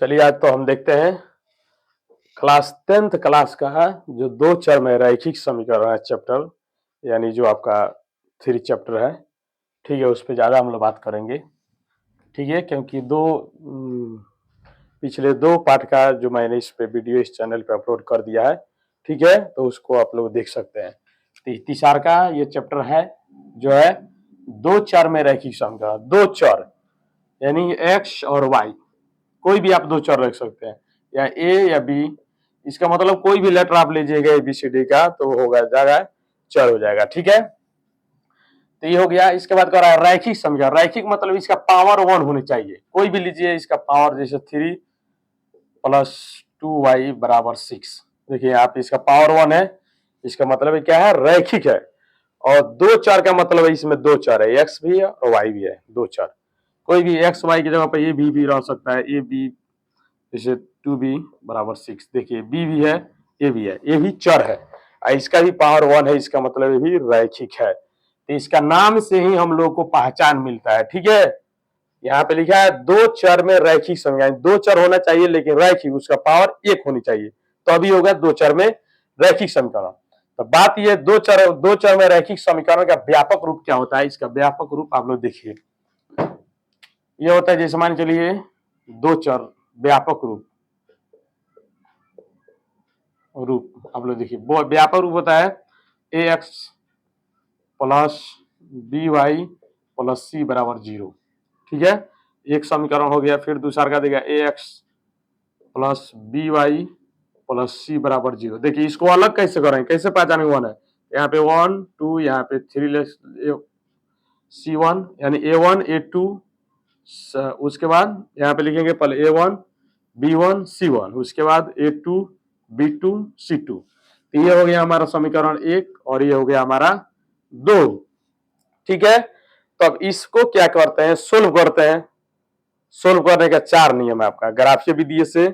चलिए आज तो हम देखते हैं क्लास 10th क्लास का जो दो चर में रैखिक समीकरण है चैप्टर, यानी जो आपका 3 चैप्टर है। ठीक है, उस पर ज़्यादा हम लोग बात करेंगे। ठीक है, क्योंकि पिछले दो पार्ट का जो मैंने इस पे वीडियो इस चैनल पे अपलोड कर दिया है। ठीक है, तो उसको आप लोग देख सकते हैं। तीसरा का ये चैप्टर है जो है दो चर में रैखिक समीकरण। दो चर यानी एक्स और वाई, कोई भी आप दो चर रख सकते हैं, या ए या बी। इसका मतलब कोई भी लेटर आप लीजिएगा ABCD का तो होगा जाएगा चर हो जाएगा। ठीक है, तो ये हो गया। इसके बाद कह रहा है रैखिक समीकरण। रैखिक मतलब इसका पावर 1 होनी चाहिए। कोई भी लीजिए, इसका पावर जैसे 3 + 2y = 6। देखिए आप, इसका पावर 1 है, इसका मतलब क्या है, रैखिक है। और दो चर का मतलब है इसमें दो चर है, एक्स भी है और वाई भी है, दो चर। कोई भी एक्स वाई की जगह पर ए बी भी रह सकता है। ए बी जैसे 2b = 6। देखिए बी भी है, ए भी है, ये भी चर है और इसका भी पावर 1 है। इसका मतलब ये भी रैखिक है। तो इसका नाम से ही हम लोग को पहचान मिलता है। ठीक है, यहाँ पे लिखा है दो चर में रैखिक समीकरण। दो चर होना चाहिए लेकिन रैखिक, उसका पावर 1 होनी चाहिए, तो अभी होगा दो चर में रैखिक समीकरण। तो बात ये, दो चर में रैखिक समीकरण का व्यापक रूप क्या होता है। इसका व्यापक रूप आप लोग देखिए, ये होता है जैसे मान चलिए दो चर व्यापक रूप आप लोग देखिए, व्यापक रूप होता है AX + BY + C = 0। ठीक है, एक समीकरण हो गया। फिर दूसरा का देगा AX + BY + C = 0। देखिए इसको अलग कैसे करें, कैसे पहचानेंगे। 1 है यहाँ पे, 1 2, यहाँ पे 3 C1 यानी A1 A2। उसके बाद यहाँ पे लिखेंगे पहले A1 B1 C1, उसके बाद A2 B2 C2। तो ये हो गया हमारा समीकरण 1 और ये हो गया हमारा 2। ठीक है, तो अब इसको क्या करते हैं, सोल्व करते हैं। सोल्व करने का 4 नियम है आपका, ग्राफीय विधि से,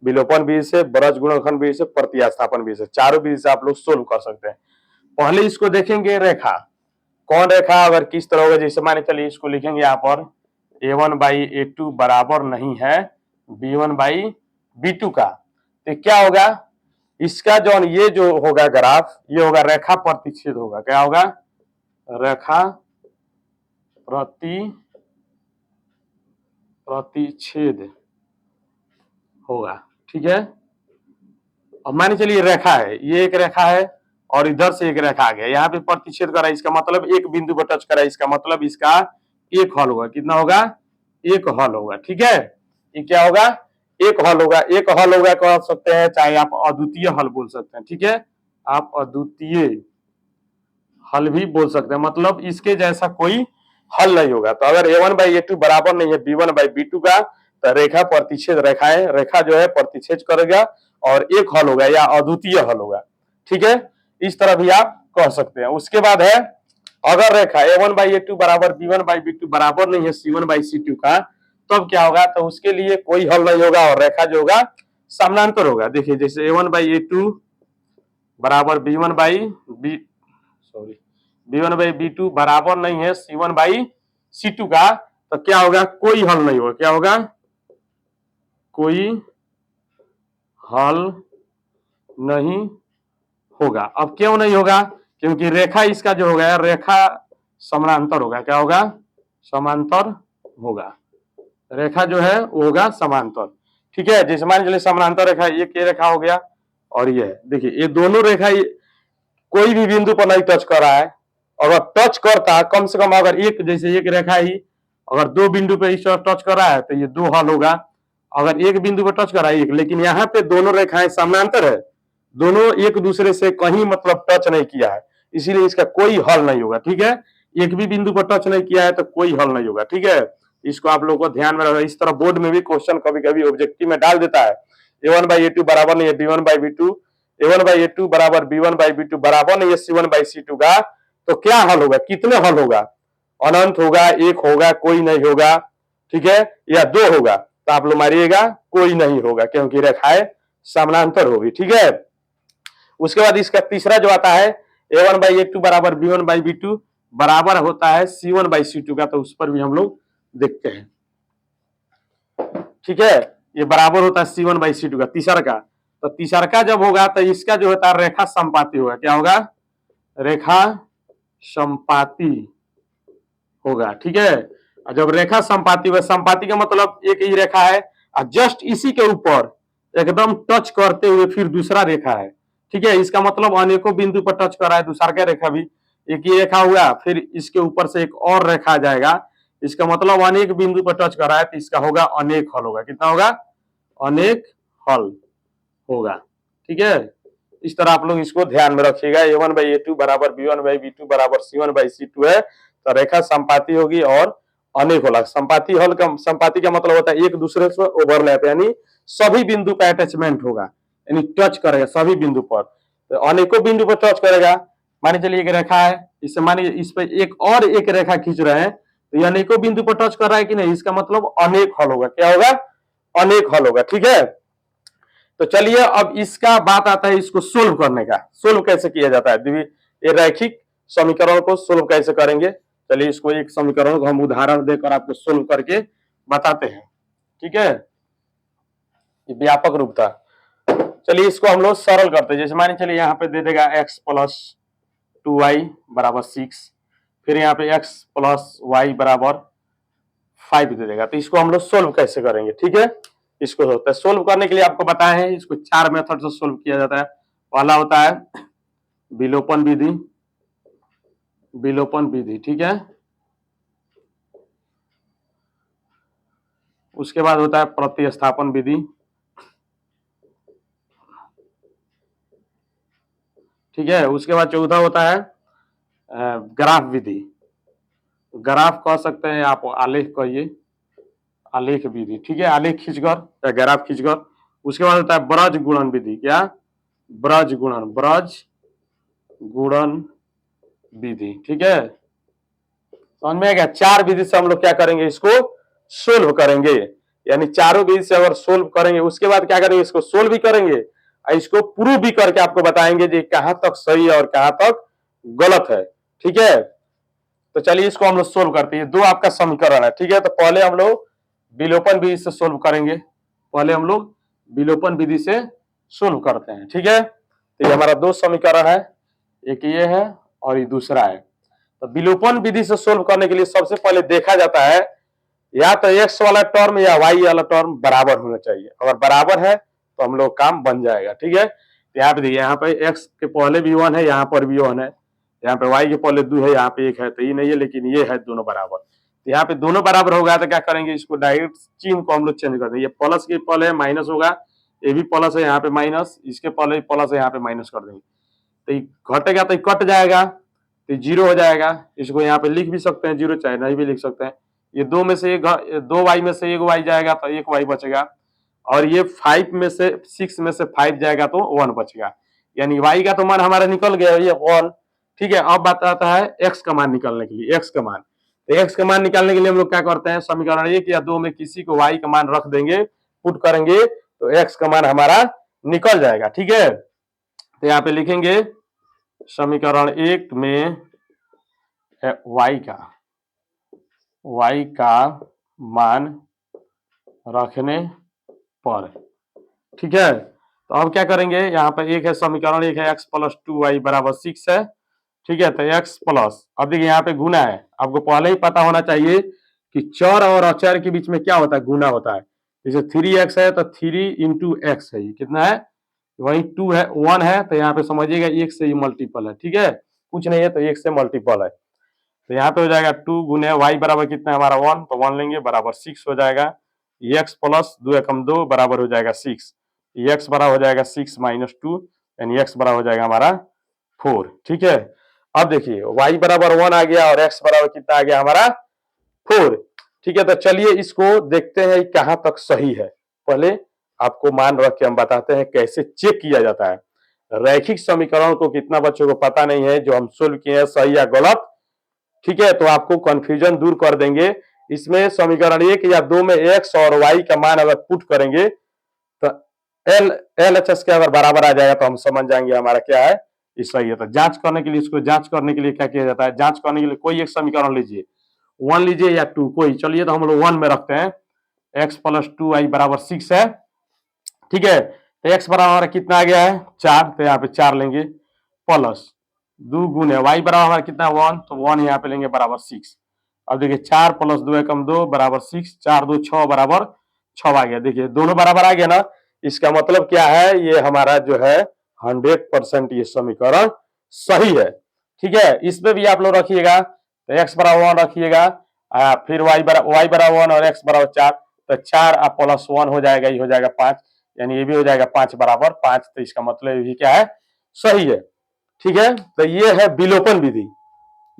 विलोपन विधि से, बृहत गुणनखंड विधि से, प्रतिस्थापन विधि से। चारों विधि से आप लोग सोल्व कर सकते हैं। पहले इसको देखेंगे रेखा, कौन रेखा अगर किस तरह होगा। जैसे माने चलिए इसको लिखेंगे यहाँ पर A1/A2 बराबर नहीं है B1/B2 का, तो क्या होगा इसका ये जो होगा ग्राफ, ये होगा रेखा प्रतिच्छेद होगा। क्या होगा, रेखा प्रतिच्छेद होगा। ठीक है, अब मान चलिए रेखा है, ये एक रेखा है और इधर से एक रेखा आ गया, यहाँ पे प्रतिच्छेद करा, इसका मतलब एक बिंदु पर टच करा, इसका मतलब इसका एक हल होगा। कितना होगा, एक हल होगा। ठीक है, ये क्या होगा, एक हल होगा। एक हल होगा कह सकते हैं, चाहे आप अद्वितीय हल बोल सकते हैं। ठीक है, आप अद्वितीय हल भी बोल सकते हैं, मतलब इसके जैसा कोई हल नहीं होगा। तो अगर A1/A2 बराबर नहीं है B1/B2 का, तो रेखा प्रतिच्छेद रेखा जो है प्रतिच्छेद करेगा और एक हल होगा या अद्वितीय हल होगा। ठीक है, इस तरह भी आप कह सकते हैं। उसके बाद है, अगर रेखा A1/A2 बराबर B1/B2 बराबर नहीं है C1/C2 का, तब क्या होगा, तो उसके लिए कोई हल नहीं होगा और रेखा जो होगा समानांतर होगा। देखिए जैसे A1/A2 बराबर B1/B2 बराबर नहीं है C1/C2 का, तो क्या होगा, कोई हल नहीं होगा। क्या होगा, कोई हल नहीं होगा। अब क्यों नहीं होगा, क्योंकि रेखा इसका जो होगा रेखा समानांतर होगा। क्या होगा, समांतर होगा। रेखा जो है वो होगा समांतर। ठीक है, जैसे मान लीजिए समानांतर रेखा, एक ये रेखा हो गया और ये है। देखिए ये दोनों रेखा कोई भी बिंदु पर नहीं टच कर रहा है। अगर टच करता है, कम से कम अगर एक, जैसे एक रेखा ही अगर दो बिंदु पे इस तरह टच कर रहा है तो ये दो हल होगा। अगर एक बिंदु पर टच कर रहा है एक, लेकिन यहाँ पे दोनों रेखाएं समानांतर है, दोनों एक दूसरे से कहीं मतलब टच नहीं किया है, इसीलिए इसका कोई हल नहीं होगा। ठीक है, एक भी बिंदु पर टच नहीं किया है तो कोई हल नहीं होगा। ठीक है, इसको आप लोगों को ध्यान में रखना। इस तरह बोर्ड में भी क्वेश्चन कभी कभी ऑब्जेक्टिव में डाल देता है, A1/A2 बराबर नहीं है B1/B2, A1/A2 बराबर B1/B2 बराबर नहीं है C1/C2 का, तो क्या हल होगा, कितने हल होगा, अनंत होगा, एक होगा, कोई नहीं होगा। ठीक है, या दो होगा, तो आप लोग मारिएगा कोई नहीं होगा, क्योंकि रेखाएं समानांतर होगी। ठीक है, उसके बाद इसका तीसरा जो आता है A1/A2 बराबर B1/B2 बराबर होता है C1/C2 का, तो उस पर भी हम लोग देखते हैं। ठीक है, ये बराबर होता है C1/C2 का, तीसरा का। तो तीसरा का जब होगा तो इसका जो होता है रेखा संपाती होगा। क्या होगा? रेखा संपाती होगा। ठीक है, और जब रेखा संपाती होगा, संपाती का मतलब एक ही रेखा है और जस्ट इसी के ऊपर एकदम टच करते हुए फिर दूसरा रेखा है। ठीक है, इसका मतलब अनेकों बिंदु पर टच कर रहा है दूसरा का रेखा भी। एक ही रेखा हुआ, फिर इसके ऊपर से एक और रेखा जाएगा, इसका मतलब अनेक बिंदु पर टच कर रहा है, तो इसका होगा अनेक हल होगा। कितना होगा? अनेक हल होगा। ठीक है, इस तरह आप लोग इसको ध्यान में रखिएगा। A1/A2 बराबर B1/B2 बराबर C1/C2 है, तो रेखा संपाती होगी और अनेक होला। संपाती हल का, संपाती का मतलब होता है एक दूसरे से ओवरलैप, यानी सभी बिंदु का अटैचमेंट होगा, यानी टच करेगा सभी बिंदु पर। तो अनेकों बिंदु पर टच करेगा। मान चलिए एक रेखा है, इससे मानिए इस पे एक और एक रेखा खींच रहे हैं, तो ये अनेकों बिंदु पर टच कर रहा है कि नहीं, इसका मतलब अनेक हल होगा। क्या होगा? अनेक हल होगा। ठीक है, तो चलिए अब इसका बात आता है इसको सोल्व करने का। सोल्व कैसे किया जाता है, ये रैखिक समीकरण को सोल्व कैसे करेंगे। चलिए इसको एक समीकरण को हम उदाहरण देकर आपको सोल्व करके बताते हैं। ठीक है, ये व्यापक रूप था। चलिए इसको हम लोग सरल करते हैं। जैसे मानिए चलिए यहाँ पे दे देगा x+2y बराबर 6, फिर यहाँ पे x+y बराबर 5 दे देगा। तो इसको हम लोग सोल्व कैसे करेंगे। ठीक है, इसको होता है सोल्व करने के लिए आपको बताए हैं, इसको 4 मेथड से सोल्व किया जाता है। पहला होता है विलोपन विधि, विलोपन विधि। ठीक है, उसके बाद होता है प्रतिस्थापन विधि। ठीक है, उसके बाद चौथा होता है ग्राफ विधि। ग्राफ कह सकते हैं आप, आलेख कहिए, आलेख विधि। ठीक है, आलेख खींचकर या ग्राफ खींचकर। उसके बाद होता है ब्रज गुणन विधि। क्या? ब्रज गुणन, ब्रज गुणन विधि। ठीक है, समझ में आ गया। 4 विधि से हम लोग क्या करेंगे, इसको सोल्व करेंगे। यानी चारों विधि से अगर सोल्व करेंगे, उसके बाद क्या करेंगे, इसको सोल्व भी करेंगे और इसको प्रूव भी करके आपको बताएंगे कि कहां तक सही है और कहां तक गलत है। ठीक है, तो चलिए इसको हम लोग सोल्व करते हैं। 2 आपका समीकरण है। ठीक है, तो पहले हम लोग विलोपन विधि से सोल्व करेंगे। पहले हम लोग विलोपन विधि से सोल्व करते हैं। ठीक है, तो ये हमारा 2 समीकरण है, एक ये है और ये दूसरा है। तो विलोपन विधि से सोल्व करने के लिए सबसे पहले देखा जाता है या तो x वाला टर्म या y वाला टर्म बराबर होना चाहिए। अगर बराबर है तो हम लोग काम बन जाएगा। ठीक है, तो यहाँ पे देखिए, यहाँ पे x के पहले भी 1 है, यहाँ पर भी 1 है, यहाँ पे y के पहले 2 है, यहाँ पे 1 है, तो ये नहीं है, लेकिन ये है दोनों बराबर। तो यहाँ पे दोनों बराबर होगा तो क्या करेंगे, इसको डायरेक्ट चिन्ह को हम लोग चेंज कर देंगे। ये प्लस के पहले माइनस होगा, ये भी प्लस है, यहाँ पे माइनस, इसके पहले प्लस है, यहाँ पे माइनस कर देंगे। तो ये घटेगा तो ये कट जाएगा, तो 0 हो जाएगा। इसको यहाँ पे लिख भी सकते हैं 0, चाहे नहीं भी लिख सकते हैं। ये 2 में से 2 y में से 1 y जाएगा तो 1 y बचेगा, और ये 5 में से 6 में से 5 जाएगा तो 1 बचेगा। यानी y का तो मान हमारा निकल गया, ये 1। ठीक है, अब बात आता है x का मान निकालने के लिए। x का मान, तो x का मान निकालने के लिए हम लोग क्या करते हैं, समीकरण 1 या 2 में किसी को y का मान रख देंगे, पुट करेंगे, तो x का मान हमारा निकल जाएगा। ठीक है, तो यहाँ पे लिखेंगे समीकरण 1 में y का मान रखने पर। ठीक है, तो अब क्या करेंगे, यहाँ पर एक है समीकरण, एक है x+2y बराबर 6 है। ठीक है, तो x प्लस, अब देखिए यहाँ पे गुना है, आपको पहले ही पता होना चाहिए कि चर और अचर के बीच में क्या होता है, गुना होता है। जैसे 3x है तो 3 इंटू एक्स है, कितना है, वही 2 है, 1 है, तो यहाँ पे समझिएगा 1 से ही मल्टीपल है। ठीक है, कुछ नहीं है तो 1 से मल्टीपल है, तो यहाँ पे हो जाएगा 2 गुने y बराबर कितना है हमारा 1, तो 1 लेंगे, बराबर 6 हो जाएगा। x प्लस 2 एकम 2 बराबर हो जाएगा 6, x बराबर हो जाएगा 6 माइनस 2, यानी x बराबर हो जाएगा हमारा 4। ठीक है, अब देखिए y बराबर 1 आ गया और x बराबर कितना आ गया हमारा 4। ठीक है, तो चलिए इसको देखते हैं कहाँ तक सही है। पहले आपको मान रख के हम बताते हैं कैसे चेक किया जाता है। रैखिक समीकरण को कितना बच्चों को पता नहीं है, जो हम सोल्व किए हैं सही या गलत। ठीक है, तो आपको कंफ्यूजन दूर कर देंगे। इसमें समीकरण 1 या 2 में x और y का मान अगर पुट करेंगे तो LHS के अगर बराबर आ जाएगा तो हम समझ जाएंगे हमारा क्या है, ये सही है। तो जांच करने के लिए, इसको जांच करने के लिए क्या किया जाता है, जांच करने के लिए कोई एक समीकरण लीजिए, 1 लीजिए या 2, कोई, चलिए तो हम लोग 1 में रखते हैं। x प्लस 2y बराबर 6 है। ठीक है, तो x बराबर हमारा कितना आ गया है 4, तो यहाँ पे 4 लेंगे प्लस 2 गुने y बराबर हमारा कितना 1, तो 1 यहाँ पे लेंगे बराबर 6। अब देखिए 4 प्लस 2 एकम 2 बराबर 6, 4 2 6 बराबर 6 आ गया। देखिए दोनों बराबर आ गया ना, इसका मतलब क्या है, ये हमारा जो है 100% ये समीकरण सही है। ठीक है, इसमें भी आप लोग रखिएगा, तो x बराबर 1 रखिएगा, फिर y बराबर 1 और x बराबर 4, तो 4 प्लस 1 हो जाएगा, ये हो जाएगा 5, यानी ये भी हो जाएगा 5 बराबर 5, तो इसका मतलब ये भी क्या है, सही है। ठीक है, तो ये है विलोपन विधि,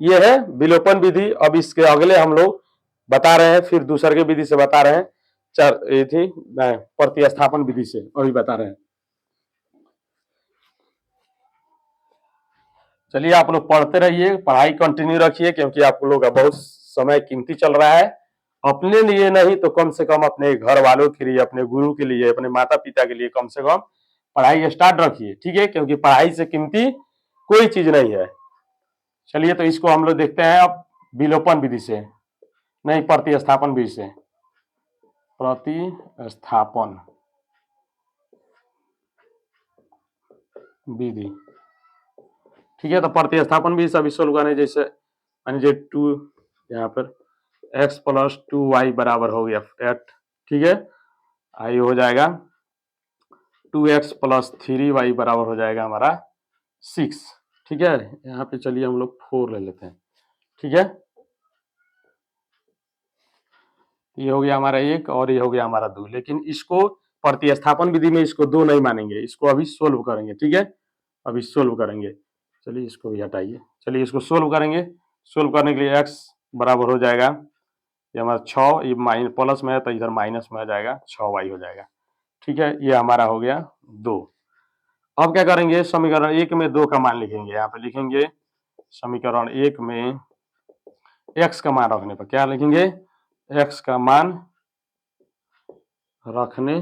ये है विलोपन विधि। अब इसके अगले हम लोग बता रहे हैं, फिर दूसरे के विधि से बता रहे हैं, ये थी प्रतिस्थापन विधि से अभी बता रहे हैं। चलिए आप लोग पढ़ते रहिए, पढ़ाई कंटिन्यू रखिए, क्योंकि आप लोग का बहुत समय कीमती चल रहा है। अपने लिए नहीं तो कम से कम अपने घर वालों के लिए, अपने गुरु के लिए, अपने माता पिता के लिए कम से कम पढ़ाई स्टार्ट रखिए। ठीक है, क्योंकि पढ़ाई से कीमती कोई चीज नहीं है। चलिए तो इसको हम लोग देखते हैं अब विलोपन विधि से, नहीं प्रतिस्थापन विधि से। प्रतिस्थापन विधि, ठीक है, तो प्रतिस्थापन विधि से अभी सोल्व करने, जैसे मान लीजिए 2 यहाँ पर x प्लस 2y बराबर हो गया 8। ठीक है, आई हो जाएगा 2x प्लस 3y बराबर हो जाएगा हमारा 6। ठीक है, यहाँ पे चलिए हम लोग 4 ले लेते हैं। ठीक है, ये हो गया हमारा 1 और ये हो गया हमारा 2, लेकिन इसको प्रतिस्थापन विधि में इसको 2 नहीं मानेंगे, इसको अभी सोल्व करेंगे। ठीक है, अभी सोल्व करेंगे। चलिए इसको भी हटाइए, चलिए इसको सोल्व करेंगे। सोल्व करने के लिए x बराबर हो जाएगा, ये हमारा 6, ये माइनस प्लस में है तो इधर माइनस में आ जाएगा, 6y हो जाएगा। ठीक है, ये हमारा हो गया 2। अब क्या करेंगे, समीकरण 1 में 2 का मान लिखेंगे। यहाँ पे लिखेंगे समीकरण 1 में x का मान रखने पर क्या लिखेंगे, x का मान रखने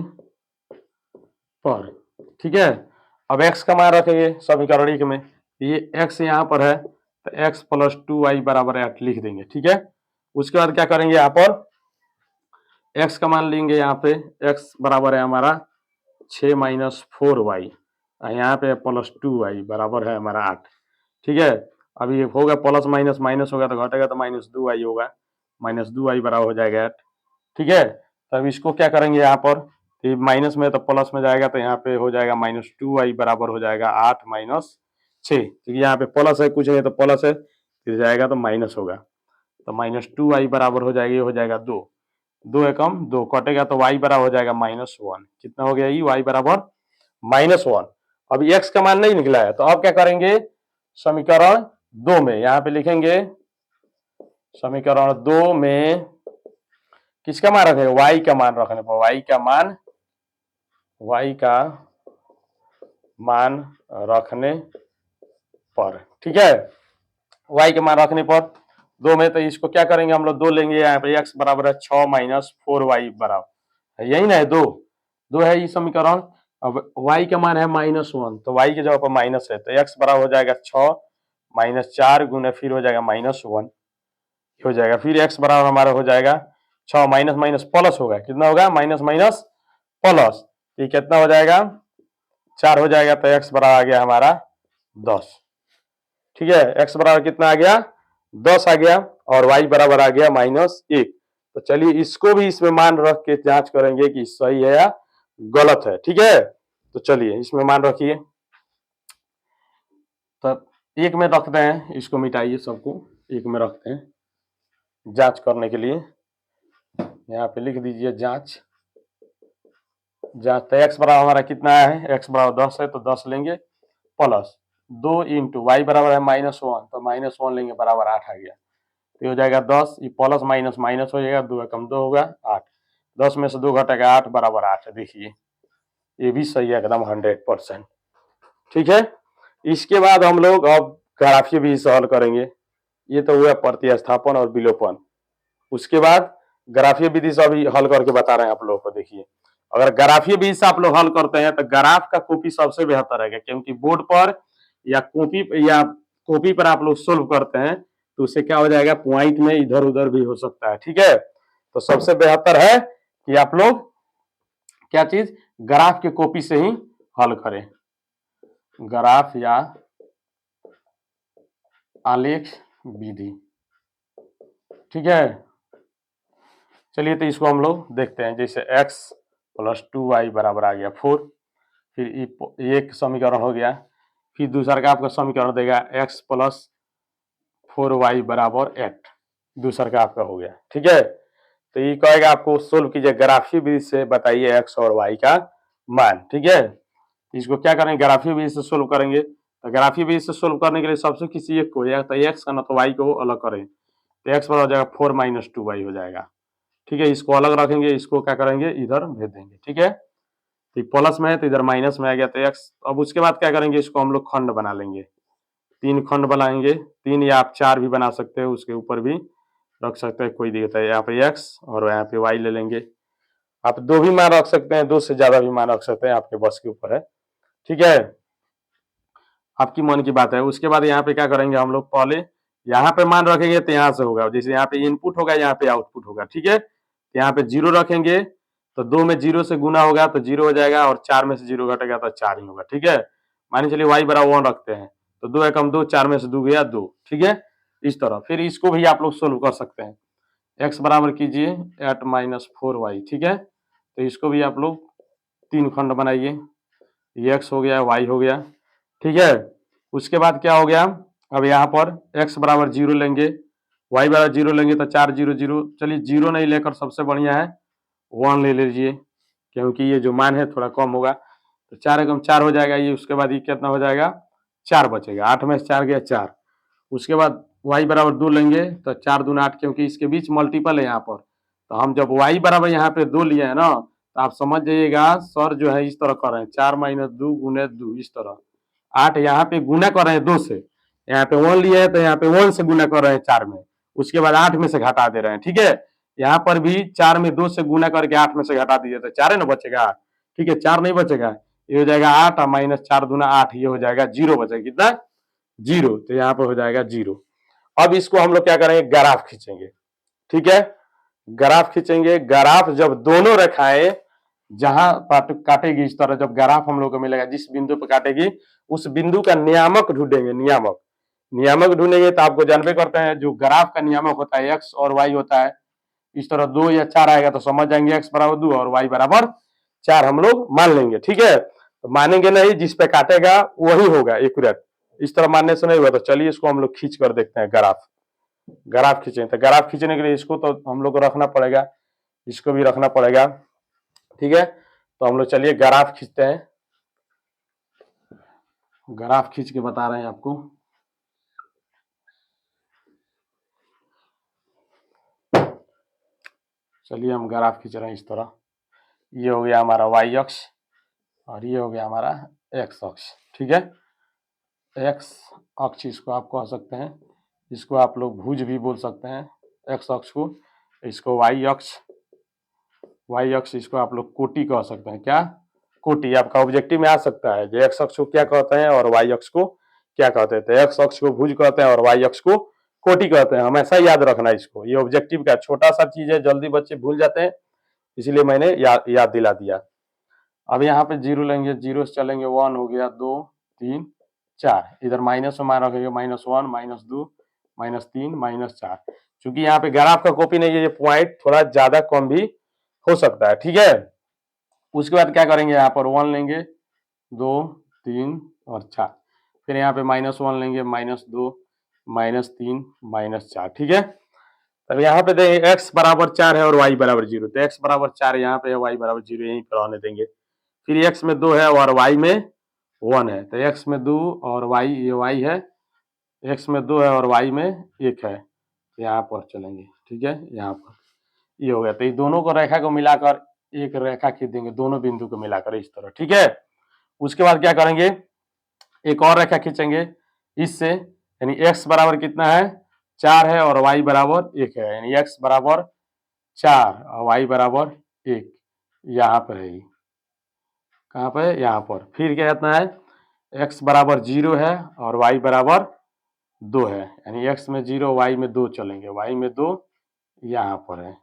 पर। ठीक है, अब x का मान रखेंगे समीकरण 1 में, ये x यहाँ पर है, तो x प्लस 2y बराबर 8 लिख देंगे। ठीक है, उसके बाद क्या करेंगे, यहाँ पर x का मान लेंगे। यहाँ पे x बराबर है हमारा 6 माइनस 4y, यहाँ पे प्लस 2y बराबर है हमारा 8। ठीक है, अभी ये होगा प्लस माइनस माइनस होगा तो घटेगा, तो माइनस 2y होगा, माइनस 2y बराबर हो जाएगा 8। ठीक है, तो अब इसको क्या करेंगे, यहाँ पर माइनस में तो प्लस में जाएगा, तो यहाँ पे हो जाएगा माइनस 2y बराबर हो जाएगा 8 माइनस 6, क्योंकि यहाँ पे प्लस है, कुछ नहीं तो प्लस है, फिर जाएगा तो माइनस होगा, तो माइनस 2y बराबर हो जाएगा, ये हो जाएगा 2, 2 एकम 2 कटेगा, तो y बराबर हो जाएगा -1। कितना हो गया, ये y बराबर -1। अब x का मान नहीं निकला है, तो अब क्या करेंगे, समीकरण 2 में यहाँ पे लिखेंगे, समीकरण 2 में किसका मान रखेंगे, y का मान रखने पर, y का मान रखने पर। ठीक है, y के मान रखने पर 2 में, तो इसको क्या करेंगे हम लोग, 2 लेंगे, यहाँ पे x बराबर है 6 माइनस 4y बराबर, यही ना है 2 है ये समीकरण। अब y का मान है -1, तो y के जगह पर माइनस है, तो x बराबर हो जाएगा 6 माइनस 4 गुने फिर हो जाएगा -1 हो जाएगा, फिर x बराबर हमारा हो जाएगा 6 माइनस माइनस प्लस होगा, कितना होगा, माइनस माइनस प्लस, ये कितना हो जाएगा 4 हो जाएगा, तो x बराबर आ गया हमारा 10। ठीक है, x बराबर कितना आ गया, 10 आ गया, और y बराबर आ गया -1। तो चलिए इसको भी इसमें मान रख के जांच करेंगे कि सही है या गलत है। ठीक है, तो चलिए इसमें मान रखिए, तो 1 में रखते हैं, इसको मिटाइए, सबको 1 में रखते हैं जांच करने के लिए। यहाँ पे लिख दीजिए जांच, तो x बराबर हमारा कितना है, x बराबर 10 है, तो 10 लेंगे प्लस 2 इंटू y बराबर है -1, तो -1 लेंगे बराबर 8 आ गया, तो हो जाएगा 10, ये प्लस माइनस माइनस हो जाएगा, 2 एकम 2 होगा 8, 10 में से 2 घटेगा 8 बराबर 8। देखिए ये भी सही है एकदम 100%। ठीक है, इसके बाद हम लोग अब ग्राफीय विधि से हल करेंगे। ये तो हुआ प्रतिस्थापन और विलोपन, उसके बाद ग्राफीय विधि से अभी हल करके बता रहे हैं आप लोगों को। देखिए अगर ग्राफीय विधि से आप लोग हल करते हैं तो ग्राफ का कॉपी सबसे बेहतर है, क्योंकि बोर्ड पर या कॉपी पर आप लोग सोल्व करते हैं तो उससे क्या हो जाएगा, पॉइंट में इधर उधर भी हो सकता है। ठीक है, तो सबसे बेहतर है कि आप लोग क्या चीज ग्राफ के कॉपी से ही हल करें, ग्राफ या आलेख विधि। ठीक है, चलिए तो इसको हम लोग देखते हैं। जैसे x प्लस 2y बराबर आ गया 4, फिर एक समीकरण हो गया, फिर दूसरा का आपका समीकरण देगा x प्लस 4y बराबर 8, दूसरा का आपका हो गया। ठीक है, तो ये कहेगा आपको सोल्व कीजिए ग्राफीय विधि से, बताइए x और y का मान। ठीक है, इसको क्या करेंगे, ग्राफीय विधि से सोल्व करेंगे। तो ग्राफीय विधि से सोल्व करने के लिए सबसे किसी एक को, या तो x का ना तो y को अलग करें, तो x बराबर हो जाएगा 4 माइनस 2y हो जाएगा। ठीक है, इसको अलग रखेंगे, इसको क्या करेंगे इधर भेज देंगे। ठीक है, तो प्लस में है तो इधर माइनस में आ गया, तो x। अब उसके बाद क्या करेंगे, इसको हम लोग खंड बना लेंगे, 3 खंड बनाएंगे, 3 या आप 4 भी बना सकते हो, उसके ऊपर भी रख सकते हैं, कोई दिक्कत है। यहाँ पे x और यहाँ पे y ले लेंगे। आप 2 भी मान रख सकते हैं, 2 से ज्यादा भी मान रख सकते हैं, आपके बस के ऊपर है। ठीक है, आपकी मन की बात है। उसके बाद यहाँ पे क्या करेंगे हम लोग, पहले यहाँ पे मान रखेंगे तो यहाँ से होगा, जैसे यहाँ पे इनपुट होगा, यहाँ पे आउटपुट होगा। ठीक है, यहाँ पे 0 रखेंगे तो 2 में 0 से गुना होगा तो 0 हो जाएगा, और 4 में से 0 घटेगा तो 4 ही होगा। ठीक है, मान चलिए y बराबर 1 रखते हैं, तो 2 एकम 2, 4 में से 2 गया 2। ठीक है, इस तरह फिर इसको भी आप लोग सोल्व कर सकते हैं। x बराबर कीजिए 8 माइनस 4y। ठीक है, तो इसको भी आप लोग 3 खंड बनाइए, ये x हो गया, y हो गया। ठीक है, उसके बाद क्या हो गया, अब यहाँ पर x बराबर 0 लेंगे, y बराबर 0 लेंगे, तो 4 0 0। चलिए 0 नहीं लेकर सबसे बढ़िया है 1 ले लीजिए, क्योंकि ये जो मान है थोड़ा कम होगा, तो 4 एकम 4 हो जाएगा ये। उसके बाद ये कितना हो जाएगा, 4 बचेगा, 8 में से 4 गया 4। उसके बाद y बराबर 2 लेंगे, तो 4 दूना 8, क्योंकि इसके बीच मल्टीपल है यहाँ पर, तो हम जब y बराबर यहाँ पे 2 लिए है ना, तो आप समझ जाइएगा सर जो है इस तरह कर रहे हैं, 4 माइनस 2 गुने 2, इस तरह 8 यहाँ पे गुना कर रहे हैं 2 से, यहाँ पे 1 लिए हैं तो यहाँ पे 1 से गुना कर रहे हैं 4 में, उसके बाद 8 में से घटा दे रहे हैं। ठीक है, यहाँ पर भी 4 में 2 से गुना करके 8 में से घटा दीजिए तो 4 ना बचेगा। ठीक है, 4 नहीं बचेगा, ये हो जाएगा 8 माइनस 4 दूना 8, ये हो जाएगा 0 बचेगा, कितना 0, तो यहाँ पर हो जाएगा 0। अब इसको हम लोग क्या करेंगे, ग्राफ खींचेंगे। ठीक है, ग्राफ खींचेंगे, ग्राफ जब दोनों रेखाएं जहां काटेगी इस तरह, जब ग्राफ हम लोग को मिलेगा जिस बिंदु पर काटेगी, उस बिंदु का नियामक ढूंढेंगे। नियामक नियामक ढूंढेंगे तो आपको जानबे करते हैं जो ग्राफ का नियामक होता है x और y होता है। इस तरह 2 या 4 आएगा तो समझ जाएंगे x बराबर 2 और y बराबर 4 हम लोग मान लेंगे। ठीक है, तो मानेंगे नहीं, जिस पे काटेगा वही होगा एक्यूरेट, इस तरह मानने से नहीं होगा। तो चलिए इसको हम लोग खींच कर देखते हैं, ग्राफ। ग्राफ खींचे, तो ग्राफ खींचने के लिए इसको तो हम लोग को रखना पड़ेगा, इसको भी रखना पड़ेगा। ठीक है, तो हम लोग चलिए ग्राफ खींचते हैं, ग्राफ खींच के बता रहे हैं आपको। चलिए हम ग्राफ खींच रहे हैं इस तरह, ये हो गया हमारा y अक्ष और ये हो गया हमारा x अक्ष। ठीक है, x अक्ष इसको आप कह सकते हैं, इसको आप लोग भुज भी बोल सकते हैं x अक्ष को, इसको y अक्ष इसको आप लोग कोटि कह सकते हैं। क्या कोटि, आपका ऑब्जेक्टिव में आ सकता है, जो x अक्ष को क्या कहते हैं और y अक्ष को क्या कहते हैं। तो x अक्ष को भुज कहते हैं और y अक्ष को कोटि कहते हैं, हमेशा याद रखना इसको। ये ऑब्जेक्टिव का छोटा सा चीज है, जल्दी बच्चे भूल जाते हैं, इसलिए मैंने याद दिला दिया। अब यहाँ पे 0 लेंगे, 0 से चलेंगे 1 हो गया, 2 3 4, इधर माइनस में मान रखेंगे, -1 -2 -3 -4। चूंकि यहाँ पे ग्राफ का कॉपी नहीं है, ये पॉइंट थोड़ा ज्यादा कम भी हो सकता है। ठीक है, उसके बाद क्या करेंगे, यहाँ पर 1 लेंगे, 2 3 और 4, फिर यहाँ पे -1 लेंगे, -2 -3 -4। ठीक है, तब यहाँ पे देंगे x बराबर 4 है और y बराबर 0, तो x बराबर 4 यहाँ पे है, y बराबर 0 यहीं पर आने देंगे। फिर x में 2 है और y में 1 है, तो x में 2 और y, ये y है, x में 2 है और y में 1 है, यहाँ पर चलेंगे। ठीक है, यहाँ पर ये हो गया, तो ये दोनों को रेखा को मिलाकर एक रेखा खींच देंगे, दोनों बिंदु को मिलाकर इस तरह। ठीक है, उसके बाद क्या करेंगे, एक और रेखा खींचेंगे इससे, यानी x बराबर कितना है 4 है और y बराबर 1 है, यानी x बराबर 4 और y बराबर 1, यहाँ पर है, कहाँ पर है, यहाँ पर। फिर क्या कहना है, x बराबर 0 है और y बराबर 2 है, यानी x में 0 y में 2 चलेंगे, y में 2 यहाँ पर है।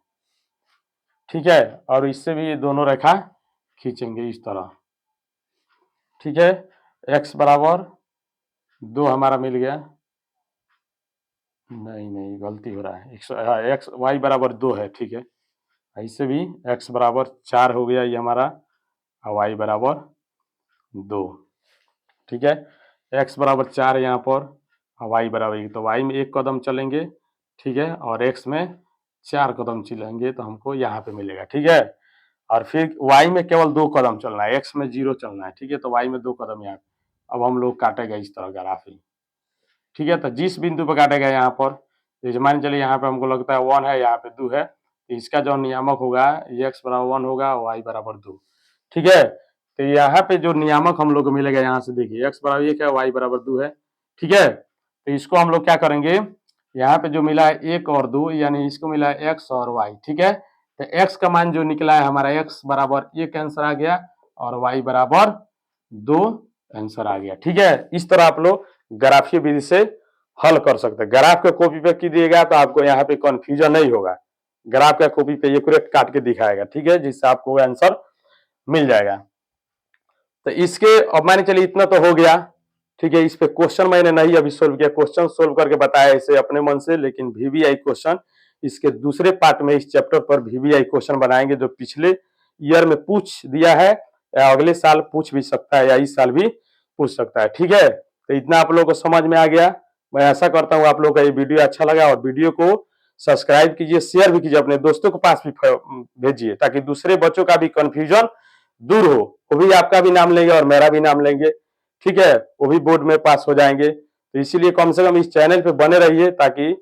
ठीक है, और इससे भी ये दोनों रेखा खींचेंगे इस तरह। ठीक है, x बराबर 2 हमारा मिल गया, नहीं नहीं गलती हो रहा है, x y बराबर 2 है। ठीक है, ऐसे भी x बराबर 4 हो गया ये हमारा, और y बराबर 2। ठीक है, x बराबर 4 यहाँ पर और y बराबर 1, तो y में 1 कदम चलेंगे। ठीक है, और x में 4 कदम चलेंगे तो हमको यहाँ पे मिलेगा। ठीक है, और फिर y में केवल 2 कदम चलना है, x में 0 चलना है। ठीक है, तो y में 2 कदम यहाँ। अब हम लोग काटेगा इस तरह ग्राफ ही। ठीक है, तो जिस बिंदु पर काटेगा यहाँ पर, जैसे मान चलिए यहाँ पे हमको लगता है 1 है, यहाँ पे 2 है, तो इसका जो नियामक होगा ये x बराबर 1 होगा, y बराबर 2। ठीक है, तो यहाँ पे जो नियामक हम लोग को मिलेगा यहाँ से देखिए, x बराबर 1 है, y बराबर 2 है। ठीक है, तो इसको हम लोग क्या करेंगे, यहाँ पे जो मिला है 1 और 2, यानी इसको मिला है x और y। ठीक है, तो x का मान जो निकला है हमारा, x बराबर 1 आंसर आ गया और y बराबर 2 आंसर आ गया। ठीक है, इस तरह आप लोग ग्राफीय विधि से हल कर सकते हैं। ग्राफ के कॉपी पे कीजिएगा तो आपको यहाँ पे कंफ्यूजन नहीं होगा, ग्राफ का कॉपी पे एक्यूरेट काट के दिखाएगा। ठीक है, जिससे आपको आंसर मिल जाएगा। तो इसके अब मान चलिए इतना तो हो गया। ठीक है, इस पे क्वेश्चन मैंने नहीं अभी सोल्व किया, क्वेश्चन सोल्व करके बताया इसे अपने मन से, लेकिन वीवीआई क्वेश्चन इसके दूसरे पार्ट में इस चैप्टर पर वीवीआई क्वेश्चन बनाएंगे जो पिछले ईयर में पूछ दिया है, या अगले साल पूछ भी सकता है, या इस साल भी पूछ सकता है। ठीक है, तो इतना आप लोगों को समझ में आ गया। मैं आशा करता हूँ आप लोगों का ये वीडियो अच्छा लगा, और वीडियो को सब्सक्राइब कीजिए, शेयर भी कीजिए, अपने दोस्तों के पास भी भेजिए, ताकि दूसरे बच्चों का भी कंफ्यूजन दूर हो, वो भी आपका भी नाम लेंगे और मेरा भी नाम लेंगे। ठीक है, वो भी बोर्ड में पास हो जाएंगे। तो इसीलिए कम से कम इस चैनल पे बने रहिए, ताकि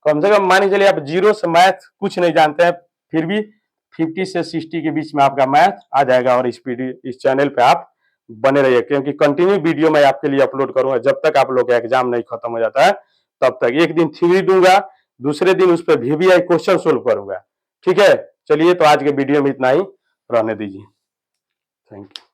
कम से कम मान चलिए आप 0 से मैथ कुछ नहीं जानते हैं, फिर भी 50 से 60 के बीच में आपका मैथ आ जाएगा, और इस चैनल पे आप बने रहिए, क्योंकि कंटिन्यू वीडियो मैं आपके लिए अपलोड करूंगा जब तक आप लोग का एग्जाम नहीं खत्म हो जाता है तब तक। एक दिन थ्योरी दूंगा, दूसरे दिन उस पर वीवीआई क्वेश्चन सोल्व करूंगा। ठीक है, चलिए तो आज के वीडियो में इतना ही रहने दीजिए। Thank you.